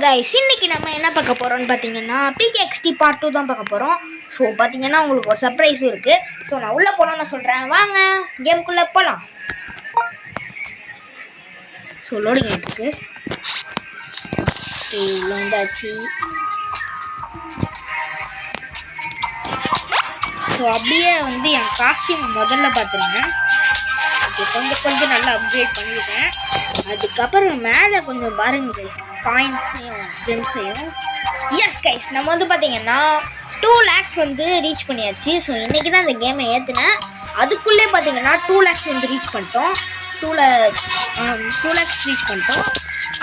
Guys இன்னைக்கு நம்ம என்ன பார்க்க போகிறோம்னு பார்த்தீங்கன்னா PKXD பார்ட் 2 தான் பார்க்க போகிறோம். ஸோ பார்த்தீங்கன்னா உங்களுக்கு ஒரு சர்ப்ரைஸ் இருக்குது. ஸோ நான் உள்ளே போகலான்னு நான் சொல்கிறேன், வாங்க கேமுக்குள்ளே போகலாம். ஸோ லோடிங் ஆகிட்டுருக்கு. உள்ள வந்தாச்சு. ஸோ அப்படியே வந்து என் காஸ்டியூம் முதல்ல பார்த்துருங்க. ஓகே, கொஞ்சம் நல்லா அப்கிரேட் பண்ணிவிட்டேன். அதுக்கப்புறம் மேலே கொஞ்சம் பாருங்க காயின்ஸையும் ஜெம்ஸையும். எஸ் கைஸ், நம்ம வந்து பார்த்தீங்கன்னா 2 lakhs வந்து ரீச் பண்ணியாச்சு. ஸோ இன்றைக்கி தான் இந்த கேமை ஏற்றினேன். அதுக்குள்ளே பார்த்தீங்கன்னா 2 lakhs வந்து ரீச் பண்ணிட்டோம். 2 lakhs ரீச் பண்ணிட்டோம்.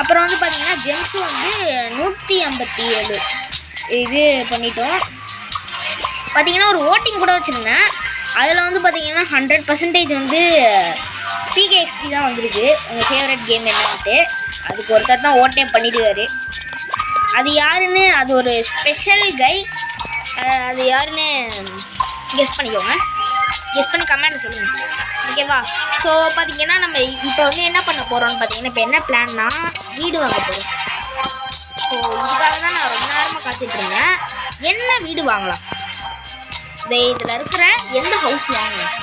அப்புறம் வந்து பார்த்தீங்கன்னா ஜெம்ஸும் வந்து 157 இது பண்ணிட்டோம். பார்த்தீங்கன்னா ஒரு ஓட்டிங் கூட வச்சுருந்தேன். அதில் வந்து பார்த்தீங்கன்னா 100% வந்து PKXD தான் வந்திருக்கு. உங்கள் ஃபேவரட் கேம் என்னன்ட்டு அதுக்கு ஒருத்தர் தான் ஓட்டே பண்ணிடுவார். அது யாருன்னு, அது ஒரு ஸ்பெஷல் கை. அது யாருன்னு கெஸ் பண்ணிக்கோங்க. கெஸ் பண்ணி கமெண்ட்டில் சொல்லுங்கள், ஓகேவா? ஸோ பார்த்தீங்கன்னா நம்ம இப்போ வந்து என்ன பண்ண போகிறோம்னு பார்த்தீங்கன்னா, இப்போ என்ன பிளான்னா வீடு வாங்க போகிறோம். ஸோ இதுக்காக தான் நான் ரொம்ப நேரமாக காத்துட்ருந்தேன். என்ன வீடு வாங்கலாம், இதில் இருக்கிற எந்த ஹவுஸ் வாங்கலாம்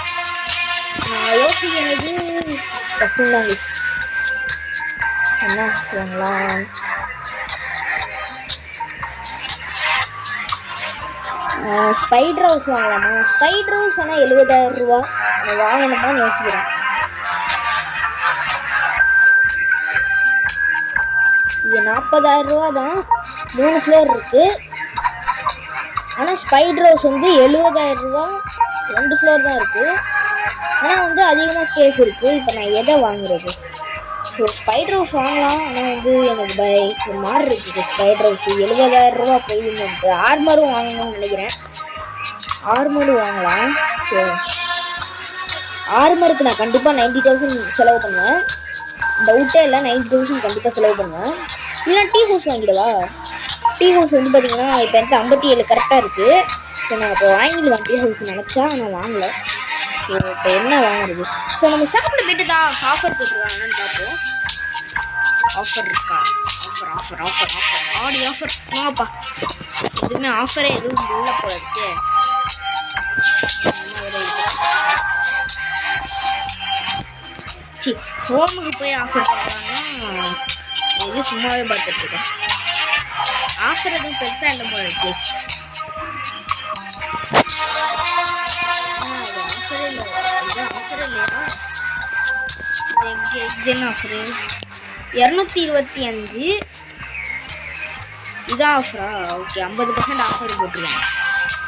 யோசிக்கிறது கஷ்டம் தான். என்ன ஹவுஸ் வாங்கலாம்? ஸ்பைடர் ஹவுஸ் வாங்கலாமா? ஸ்பைடர் ஹவுஸ் ஆனால் 70,000 ரூபா வாங்கணுமான்னு யோசிக்கிறேன். இது 40,000 ரூபா தான். 3 ஃப்ளோர் இருக்குது. ஆனால் ஸ்பைடர் ஹவுஸ் வந்து 70,000 ரூபா, 2 ஃப்ளோர் தான் இருக்குது. ஆனால் வந்து அதிகமாக ஸ்பேஸ் இருக்குது. இப்போ நான் எதை வாங்குறது? ஸோ ஸ்பைடர் ஹவுஸ் வாங்கலாம். ஆனால் வந்து எனக்கு மாறி இருக்குது. ஸ்பைடர் ஹவுஸ் 70,000 ரூபா போயிடுது. ஆர்மரும் வாங்கணும்னு நினைக்கிறேன். ஆர்மரும் வாங்கலாம். ஸோ ஆர்மருக்கு நான் கண்டிப்பாக 90,000 செலவு பண்ணுவேன். டவுட்டே இல்லை, 90,000 கண்டிப்பாக செலவு பண்ணுவேன். இல்லைனா டீ ஹவுஸ் வாங்கிடுவா. டீ ஹவுஸ் வந்து பார்த்தீங்கன்னா இப்போ எனக்கு 57 கரெக்டாக இருக்குது. ஸோ நான் இப்போ வாங்கிடுவேன் டீ ஹவுஸ் நினச்சா. நான் வாங்கலை. ஸோ இப்போ என்ன வாங்குறது? ஸோ நம்ம ஷாப்பில் போய்ட்டு தான் ஆஃபர் போட்டுருக்காங்கன்னு பார்ப்போம். ஆஃபர் இருக்கா? ஆஃபர் ஆடி ஆஃபர் வாங்கப்பா. எதுவுமே ஆஃபரே எதுவும் உள்ள போல இருக்கு. சரி, ஹோமுக்கு போய் ஆஃபர் பண்ணுறாங்கன்னா இது சும்மாவே பார்த்துட்ருக்கேன். ஆஃபர் எதுவும் பெருசாக இல்லை போல இருக்கு. என்ன ஆஃபரு? 225 இதான் ஆஃபரா? ஓகே, 50% ஆஃபர் போட்டுருவாங்க.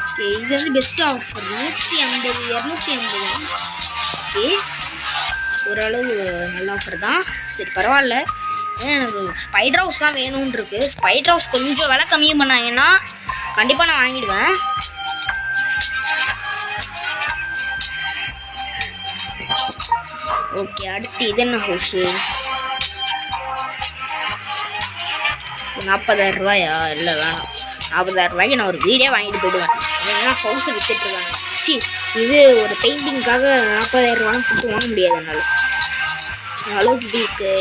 ஓகே, இது வந்து பெஸ்ட் ஆஃபர். 250. ஓகே, ஓரளவு நல்ல ஆஃபர் தான். சரி, பரவாயில்ல. எனக்கு ஸ்பைடர் ஹவுஸ் தான் வேணும்னு இருக்கு. ஸ்பைடர் ஹவுஸ் கொஞ்சம் விலை கம்மி பண்ணாங்கன்னா கண்டிப்பாக நான் வாங்கிடுவேன். ஓகே, அடுத்து இது என்ன ஹவுஸு? 40,000 ரூபாயா? இல்லை வேணாம். 40,000 ரூபாய்க்கு நான் ஒரு வீடே வாங்கிட்டு போயிடுவேன். ஏன்னா ஹவுஸை விற்றுட்ருக்காங்க. இது ஒரு பெயிண்டிங்காக 40,000 ரூபான்னு கொடுத்து வாங்க முடியாது என்னால். அளவுக்கு இருக்கு.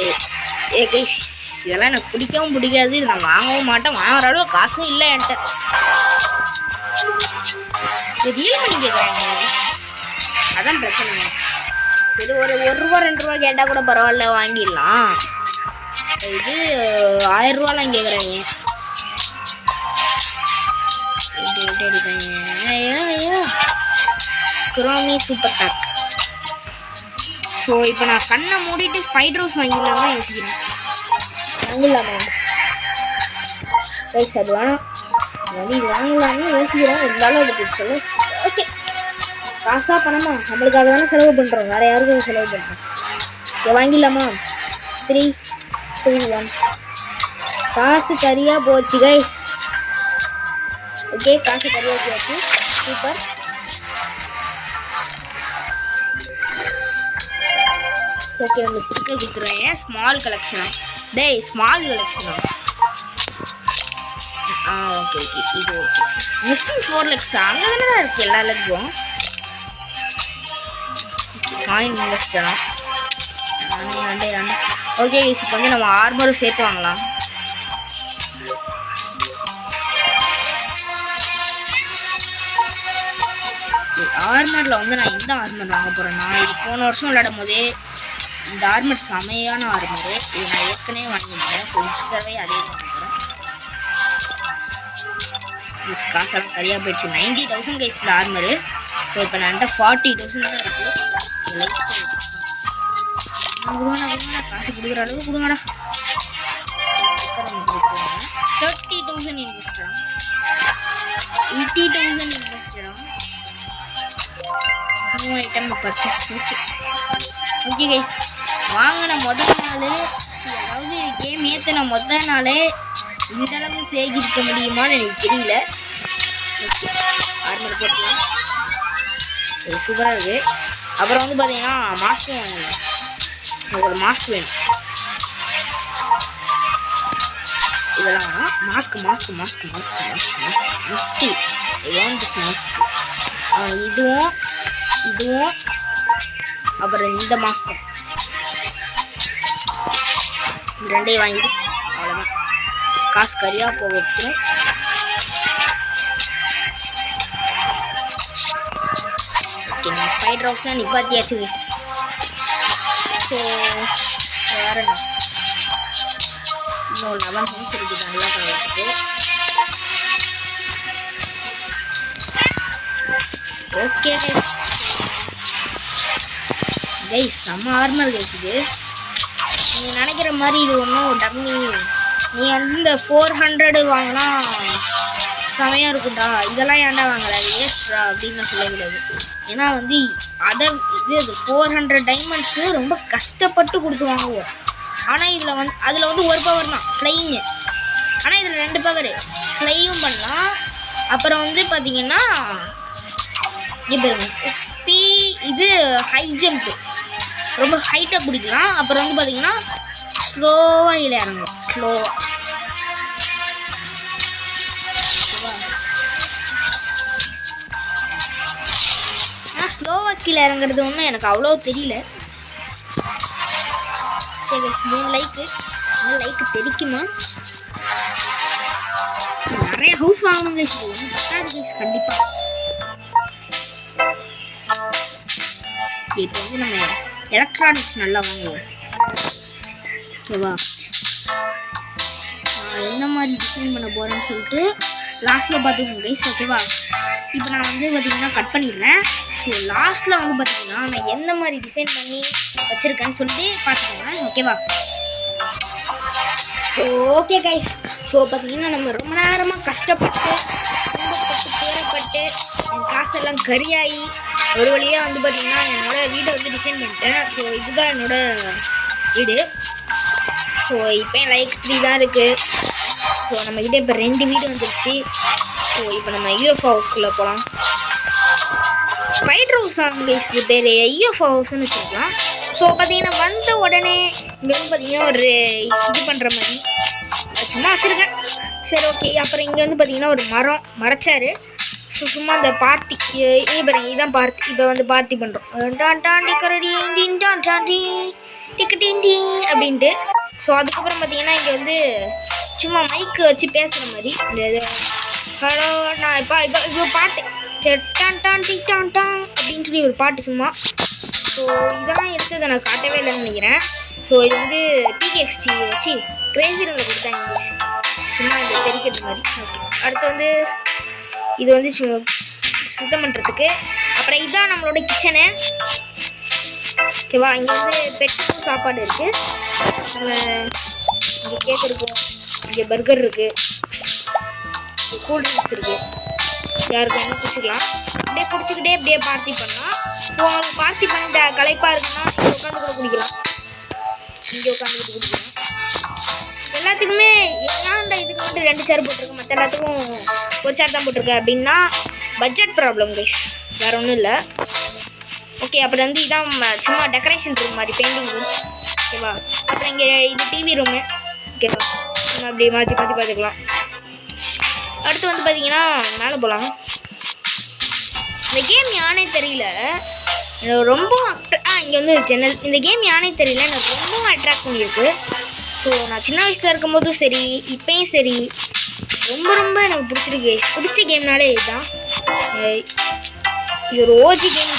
இதெல்லாம் எனக்கு பிடிக்கவும் பிடிக்காது. நான் வாங்கவும் மாட்டேன். வாங்குற அளவு காசும் இல்லை என்கிட்ட. இது ரியல் பண்ணி கேட்குறாங்க, அதான் பிரச்சனை. சரி, ஒரு ரூபா 2 ரூபா கேட்டால் கூட பரவாயில்ல, வாங்கிடலாம். இது 1000 ரூபாலாம் கேட்குறாங்க. குரோமி சூப்பர் டாக். ஸோ இப்போ நான் கண்ணை மூடிட்டு ஸ்பைடர் ஹவுஸ் வாங்கிடலாமா யோசிக்கிறேன். வாங்கிடலாமா ரைஸ்? அது வேணாம். இது வாங்கலாம்னு யோசிக்கிறேன். இருந்தாலும் அதுக்கு சொல்ல ஓகே. காசா பணமா நம்மளுக்காக தானே செலவு பண்ணுறோம், வேறு யாருக்கும் செலவு பண்ணுறோம். ஓகே, வாங்கிடலாமா? 3, 2, 1. காசு சரியாக போச்சு கைஸ். ஓகே, காசு சரியாக போச்சு. சூப்பர். ஓகே, உங்க ஸ்டிக்கர் கொடுத்துருவாங்க. ஸ்மால் கலெக்ஷனா? டேய், ஸ்மால் கலெக்ஷனா? ஓகே, இது ஓகே. மிஸ்ஸிங் 4 lakhs அங்கே தானே இருக்குது எல்லா லக்கும். காயின் இன்வெஸ்டரா? ஓகே, இப்போ வந்து நம்ம ஆர்மரும் சேர்த்து வாங்கலாம். ஆர்மரில் வந்து நான் எந்த ஆர்மர் வாங்க போகிறேன்னா, இது போன வருஷம் விளையாடும் போதே இந்த ஆர்மர் செமையான ஆர்மரு. இது நான் ஏற்கனவே வாங்கியிருந்தேன். ஸோ இந்த தடவை அதே தான் வாங்குறேன். காசெல்லாம் சரியாக போயிடுச்சு. 90,000 கைஸில் ஆர்மரு. ஸோ இப்போ நான் 40,000 தான் இருக்குது. காசு கொடுக்குற அளவுக்கு கொடுங்கடா. 30,000 இன்வெஸ்டா, 80,000 இன்வெஸ்டா. New item purchase. Okay guys, வாங்கின முதல் நாள், அதாவது கேம் ஏற்றின முதல் நாளே இந்தளவு சேகரிக்க முடியுமான்னு எனக்கு தெரியல. ஓகே, ஆர்மர் போட்டுலாம் சூப்பராக இருக்குது. அப்புறம் வந்து பார்த்தீங்கன்னா மாஸ்க்கும் வாங்கணும். உங்களுக்கு மாஸ்க் வேணும். இதெல்லாம் mask mask mask mask mask mask musty want this mask. இதுவும் இதுவும் அப்புறம் இந்த மாஸ்க்கும் ரெண்டையும் வாங்கிட்டு அவ்வளோதான். காசு கரியாக போகட்டும். ஓகே, நான் ஸ்பைடர் ஹவுஸ் தான் நிப்பாத்தியாச்சு கைஸ். ஸோ வேறு என்ன, இன்னும் 11 ஹவுஸ் இருக்குது நல்லா பண்ணுறதுக்கு. ஓகே கைஸ், கைஸ் செம்ம ஆர்மர் கைஸ். இது நீங்கள் நினைக்கிற மாதிரி இது ஒன்றும் டம்மி. நீ வந்து இந்த 400 வாங்கினா செமையாக இருக்கும்டா, இதெல்லாம் ஏன்டா வாங்கலை, அது வேஸ்ட்ரா அப்படின்னு நான் சொல்லக்கூடாது. ஏன்னா வந்து அதை இது 400 டைமண்ட்ஸு ரொம்ப கஷ்டப்பட்டு கொடுத்து வாங்குவோம். ஆனால் இதில் வந்து அதில் வந்து ஒரு பவர் தான் ஃப்ளையிங்கு. ஆனால் இதில் 2 பவர், ஃப்ளையும் பண்ணலாம். அப்புறம் வந்து பார்த்திங்கன்னா இப்போ இது ஹை ஜம்ப்பு, ரொம்ப ஹைட்டாக பிடிக்கலாம். அப்புறம் வந்து பார்த்திங்கன்னா ஸ்லோவாக கீழே இறங்கும். ஸ்லோவாக கீழே இறங்குறது ஒன்றும் எனக்கு அவ்வளோ தெரியல. சரி, 3 லைக்கு தெரிக்குமா? நிறைய ஹவுஸ் வாங்கணுங்க. கண்டிப்பாக இப்போ வந்து நம்ம எலக்ட்ரானிக்ஸ் நல்லா வாங்குவோம். ஓகேவா, எந்த மாதிரி டிசைன் பண்ண போகிறேன்னு சொல்லிட்டு லாஸ்ட்டில் பார்த்துக்கோங்க கைஸ். ஓகேவா, இப்போ நான் வந்து பார்த்திங்கன்னா கட் பண்ணிடுறேன். ஸோ லாஸ்ட்டில் வந்து பார்த்திங்கன்னா நான் எந்த மாதிரி டிசைன் பண்ணி வச்சுருக்கேன்னு சொல்லிட்டு பார்த்துக்கோங்க. ஓகேவா, ஸோ ஓகே கைஸ். ஸோ பார்த்திங்கன்னா நம்ம ரொம்ப நேரமாக கஷ்டப்பட்டு தேவைப்பட்டு என் காசெல்லாம் கரியாகி ஒரு வழியாக வந்து பார்த்திங்கன்னா என்னோடய வீடை வந்து டிசைன் பண்ணிட்டேன். ஸோ இதுதான் என்னோடய வீடு. ஸோ இப்போ லைக் 3 தான் இருக்குது. ஸோ நம்மக்கிட்ட இப்போ 2 வீடு வந்துருச்சு. ஸோ இப்போ நம்ம யூஎஃப்ஓ ஹவுஸ்குள்ளே போகலாம். ஸ்பைடர் ஹவுஸ் ஆங்கிலேஸ்க்கு பேர் யூஎஃப்ஓ ஹவுஸ்ன்னு வச்சுருக்கலாம். ஸோ பார்த்தீங்கன்னா வந்த உடனே இங்கே வந்து பார்த்தீங்கன்னா ஒரு இது பண்ணுற மாதிரி சும்மா வச்சுருக்கேன். சரி ஓகே. அப்புறம் இங்கே வந்து பார்த்தீங்கன்னா ஒரு மறைச்சாரு. ஸோ சும்மா அந்த பார்ட்டி பாருங்க, இதுதான் பார்ட்டி. இப்போ வந்து பார்ட்டி பண்ணுறோம் அப்படின்ட்டு. ஸோ அதுக்கப்புறம் பார்த்தீங்கன்னா இங்கே வந்து சும்மா மைக்கு வச்சு பேசுகிற மாதிரி இந்த இது ஹலோ நான் இப்போ பாட்டு அப்படின்னு சொல்லி ஒரு பாட்டு சும்மா. ஸோ இதெல்லாம் எடுத்ததை நான் காட்டவே இல்லைன்னு நினைக்கிறேன். ஸோ இது வந்து PKXD வச்சு கிரேசி ரூமில் கொடுத்தாங்க இங்கிலீஷ் சும்மா இந்த தெரிக்கிறது மாதிரி. ஓகே, அடுத்து வந்து இது வந்து சுத்தம் பண்ணுறதுக்கு. அப்புறம் இதுதான் நம்மளோட கிச்சனு. ஓகேவா, இங்கே வந்து பெட்டும் சாப்பாடு இருக்குது. நம்ம இங்கே கேக் இருக்கும், இங்கே பர்கர் இருக்குது, இங்கே கூல்ட்ரிங்க்ஸ் இருக்குது. யாருக்கு என்ன குடிச்சிக்கலாம். அப்படியே குடிச்சிக்கிட்டே அப்படியே பார்ட்டி பண்ணலாம். உங்களுக்கு பார்ட்டி பண்ணிட்ட களைப்பாக இருக்குன்னா இங்கே உட்காந்து கூட குடிக்கலாம். இங்கே உட்காந்துக்கிட்டு குடிக்கலாம். எல்லாத்துக்குமே ஏன்டா இதுக்கு வந்து 2 சேர் போட்டிருக்கு, மற்ற எல்லாத்துக்கும் ஒரு சேர் தான் போட்டிருக்கு அப்படின்னா பட்ஜெட் ப்ராப்ளம் கைஸ், வேறு ஒன்றும் இல்லை. ஓகே, அப்புறம் வந்து இதான் சும்மா டெக்கரேஷன் ரூம் மாதிரி, பெயிண்டிங் ரூம். ஓகேவா, அப்புறம் இங்கே இது டிவி ரூமு. ஓகேவா, நம்ம அப்படியே மாற்றி பார்த்துக்கலாம். அடுத்து வந்து பார்த்தீங்கன்னா மேலே போகலாம். இந்த கேம் யானே தெரியல, ரொம்ப இங்கே வந்து ஜன்னல். இந்த கேம் யானே தெரியல, எனக்கு ரொம்ப அட்ராக்ட் பண்ணியிருக்கு. ஸோ நான் சின்ன வயசில் இருக்கும்போதும் சரி இப்போயும் சரி ரொம்ப ரொம்ப எனக்கு பிடிச்சிருக்கு. பிடிச்ச கேம்னாலே இதுதான். இது ஒரு ஓஜி கேம்.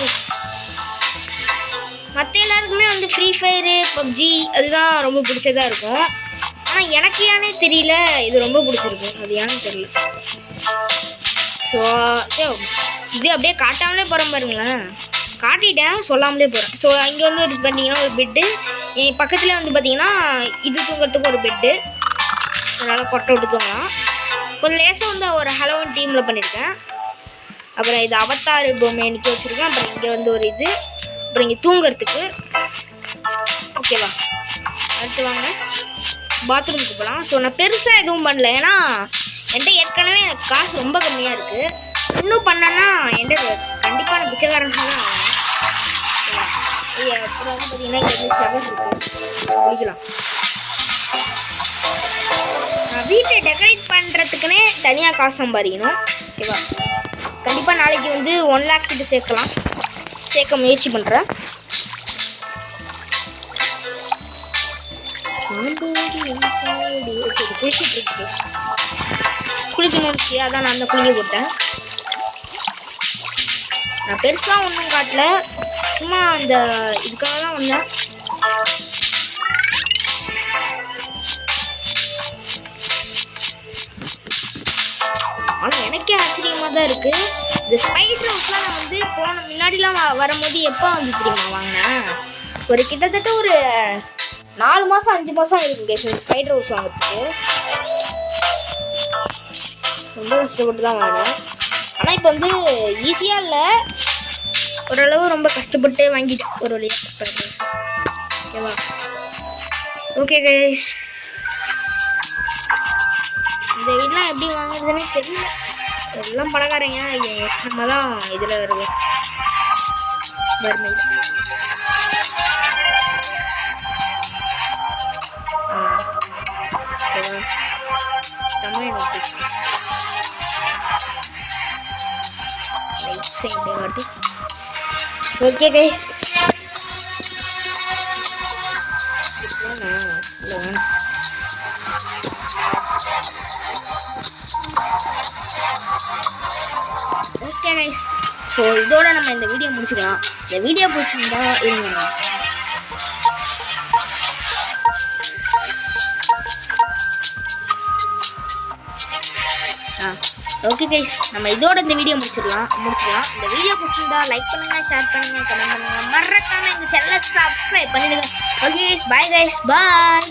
மற்ற எல்லாருக்குமே வந்து ஃப்ரீ ஃபயரு பப்ஜி அதுதான் ரொம்ப பிடிச்சதாக இருக்கும். ஆனால் எனக்கு ஏன்னே தெரியல இது ரொம்ப பிடிச்சிருக்கு. அது ஏன்னு தெரியல. ஸோ இது அப்படியே காட்டாமலே போகிறேன் பாருங்களேன். காட்டிட்டேன் சொல்லாமலே போகிறேன். ஸோ இங்கே வந்து ஒரு பார்த்தீங்கன்னா ஒரு பெட்டு, என் பக்கத்துலேயே வந்து பார்த்தீங்கன்னா இது தூங்குறதுக்கு ஒரு பெட்டு. அதனால் கொட்டை விட்டு தூங்கலாம். கொஞ்சம் லேசாக வந்து ஒரு ஹலோன் டீமில் பண்ணியிருக்கேன். அப்புறம் இது அவத்தார் பொம்மை நிற்க வச்சுருக்கேன். அப்புறம் இங்கே வந்து ஒரு இது, அப்புறம் இங்கே தூங்குறதுக்கு. ஓகேவா, அடுத்து வாங்க பாத்ரூமுக்கு போகலாம். ஸோ நான் பெருசாக எதுவும் பண்ணல, ஏன்னா என்கிட்ட ஏற்கனவே எனக்கு காசு ரொம்ப கம்மியாக இருக்குது. இன்னும் பண்ணேன்னா என்கிட்ட கண்டிப்பாக நான் பிச்சைக்காரனாக தான் ஆகணும். அப்புறம் வந்து பார்த்தீங்கன்னா இங்கே வந்து ஷவர் இருக்குது, குளிக்கலாம். நான் வீட்டை டெக்கரேட் பண்ணுறதுக்குன்னே தனியாக காசு சம்பாதிக்கணும். ஓகேவா, கண்டிப்பாக நாளைக்கு வந்து 1 lakh கிட்ட சேர்க்க முயற்சி பண்ணுறேன். குளிக்கணும்னு அதான் நான் அந்த குளிக்க போட்டேன். நான் பெருசாக ஒன்றும் காட்டல, சும்மா அந்த இதுக்காக தான் வந்தேன். ஆனால் எனக்கே ஆச்சரியமாக தான் இருக்குது. இந்த ஸ்பைடர் ஹவுஸ்லாம் நான் வந்து முன்னாடிலாம் வரும்போது எப்போ வந்து தெரியுமா வாங்கினேன், ஒரு கிட்டத்தட்ட ஒரு 4 மாதம் 5 மாதம் இருக்குங்க இந்த ஸ்பைடர் ஹவுஸ் வாங்கிறதுக்கு. ரொம்ப கஷ்டப்பட்டு தான் வாங்கினேன். ஆனால் இப்போ வந்து ஈஸியாக இல்லை, ஓரளவு ரொம்ப கஷ்டப்பட்டு வாங்கிட்டேன் ஒரு வழியாக ஸ்பைடர் ஹவுஸ். ஓகேவா, ஓகே கைஸ், இந்த வீடெலாம் எப்படி வாங்குறதுன்னு தெரியல. எல்லாம் பணக்காரங்க, நம்ம தான் இதில் வருவோம் வறுமை. Tamil okay guys, okay guys. So இதோட நம்ம இந்த வீடியோ முடிச்சுக்கலாம். இந்த வீடியோ பிடிச்சிருந்தா இருங்க. ஓகே கைஸ், நம்ம இதோட இந்த வீடியோ முடிச்சிடலாம். இந்த வீடியோ பிடிச்சிருந்தா லைக் பண்ணுங்க, ஷேர் பண்ணுங்க, கமெண்ட் பண்ணுங்க, மறக்காம எங்கள் சேனலை சப்ஸ்கிரைப் பண்ணிடுங்க. ஓகே கைஸ், பை கைஸ், பாய்.